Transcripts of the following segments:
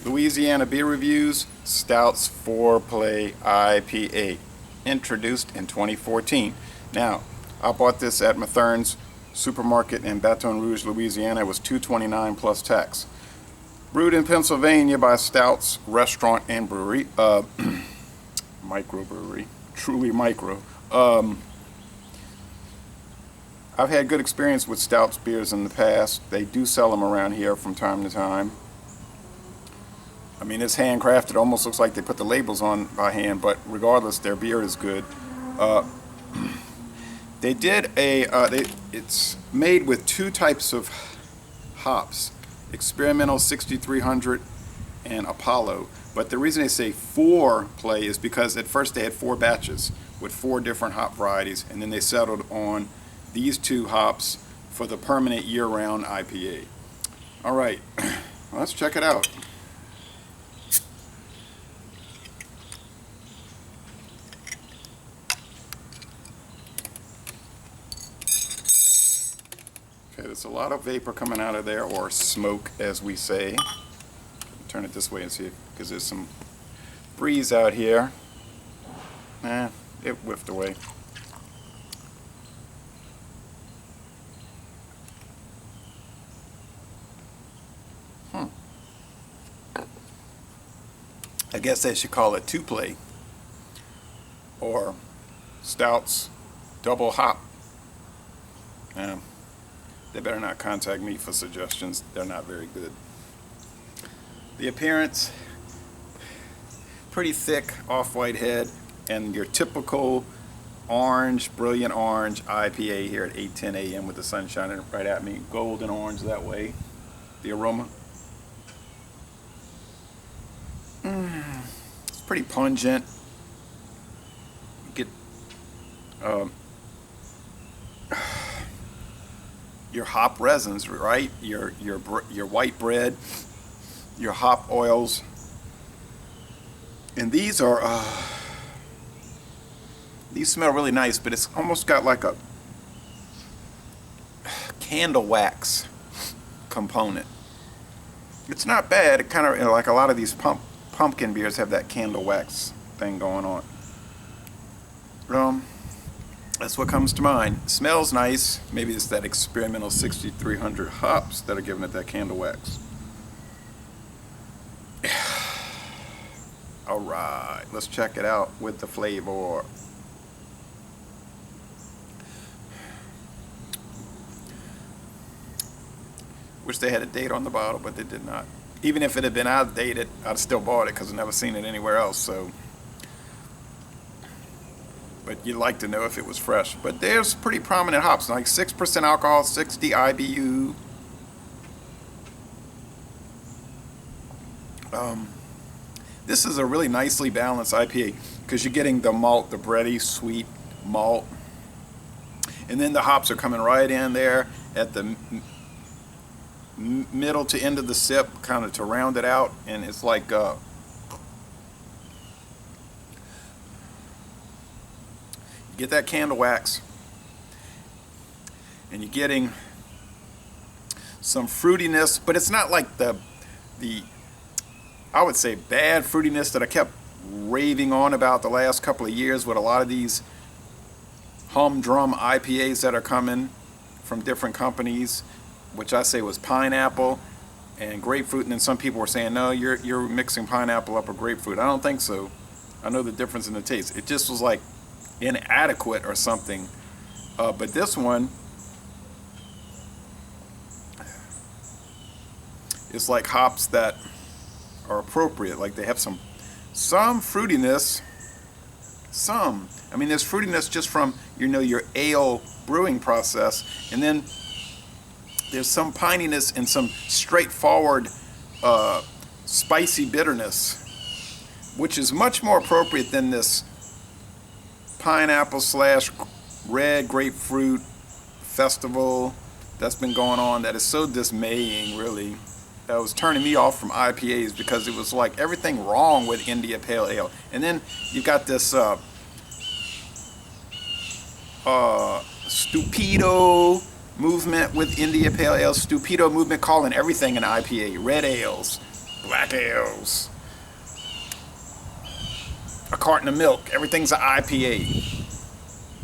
Louisiana beer reviews, Stoudts Fourplay IPA, introduced in 2014. Now, I bought this at Mathern's supermarket in Baton Rouge, Louisiana. It was $2.29 plus tax. Brewed in Pennsylvania by Stoudts Restaurant and Brewery, microbrewery, truly micro. I've had good experience with Stoudts beers in the past. They do sell them around here from time to time. I mean, it's handcrafted. Almost looks like they put the labels on by hand, but regardless, their beer is good. They did it's made with two types of hops, Experimental 6300 and Apollo. But the reason they say Fourplay is because at first they had 4 batches with 4 different hop varieties, and then they settled on these 2 hops for the permanent year-round IPA. All right, let's check it out. Okay, there's a lot of vapor coming out of there, or smoke as we say. Turn it this way and see, because there's some breeze out here. It whiffed away. I guess they should call it 2-play, or Stoudts double hop. They better not contact me for suggestions. They're not very good. The appearance, pretty thick off-white head, and your typical orange, brilliant orange IPA here at 8:10 a.m. with the sun shining right at me. Golden orange that way. The aroma. It's pretty pungent. You get your hop resins, right? Your white bread, your hop oils, and these are these smell really nice, but it's almost got like a candle wax component. It's not bad. It kind of, like a lot of these pumpkin beers have that candle wax thing going on. That's what comes to mind. It smells nice. Maybe it's that Experimental 6300 hops that are giving it that candle wax. Alright, let's check it out with the flavor. Wish they had a date on the bottle, but they did not. Even if it had been outdated, I'd still bought it because I've never seen it anywhere else. So, but you'd like to know if it was fresh. But there's pretty prominent hops, like 6% alcohol, 60 IBU. This is a really nicely balanced IPA because you're getting the malt, the bready, sweet malt, and then the hops are coming right in there at the middle to end of the sip, kind of to round it out, and it's like you get that candle wax, and you're getting some fruitiness, but it's not like the I would say bad fruitiness that I kept raving on about the last couple of years with a lot of these humdrum IPAs that are coming from different companies, which I say was pineapple and grapefruit, and then some people were saying, no, you're mixing pineapple up with grapefruit. I don't think so. I know the difference in the taste. It just was like inadequate or something. But this one is like hops that are appropriate. Like they have some fruitiness. I mean, there's fruitiness just from, your ale brewing process, and then there's some pininess and some straightforward spicy bitterness, which is much more appropriate than this pineapple / red grapefruit festival that's been going on that is so dismaying, really. That was turning me off from IPAs because it was like everything wrong with India Pale Ale. And then you got this Stupido movement with India Pale Ale. Stupido movement calling everything an IPA. Red ales, black ales. A carton of milk. Everything's an IPA.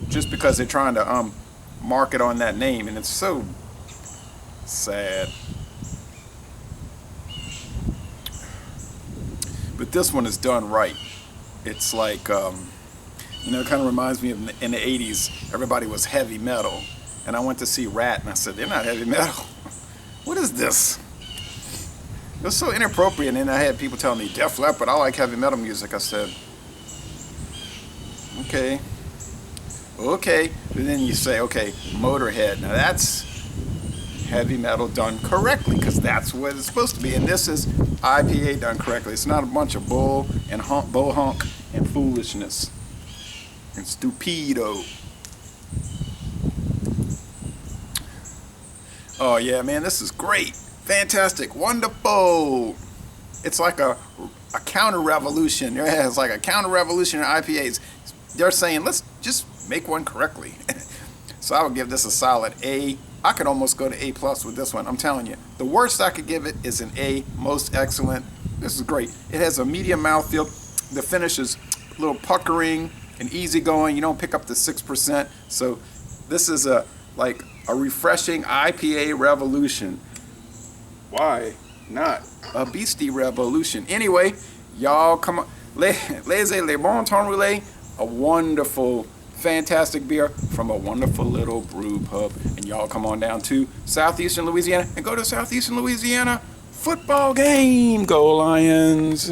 Just because they're trying to market on that name, and it's so sad. But this one is done right. It's like, you know, it kind of reminds me of in the 80s, everybody was heavy metal. And I went to see Rat, and I said, they're not heavy metal. What is this? It was so inappropriate, and then I had people telling me, Def Leppard, I like heavy metal music. I said, okay. And then you say, okay, Motorhead. Now that's heavy metal done correctly, because that's what it's supposed to be. And this is IPA done correctly. It's not a bunch of bull honk and foolishness and stupido. Oh yeah, man, this is great, fantastic, wonderful. It's like a counter revolution. Yeah, it's like a counter revolution in IPAs. They're saying, let's just make one correctly. So I would give this a solid A. I could almost go to A+ with this one. I'm telling you, the worst I could give it is an A, most excellent. This is great. It has a medium mouthfeel. The finish is a little puckering and easygoing. You don't pick up the 6%. So this is a refreshing IPA revolution. Why not a beastie revolution? Anyway, y'all come on. Les Le Bon Ton Roulé, a wonderful, fantastic beer from a wonderful little brew pub. And y'all come on down to Southeastern Louisiana and go to Southeastern Louisiana football game. Go Lions.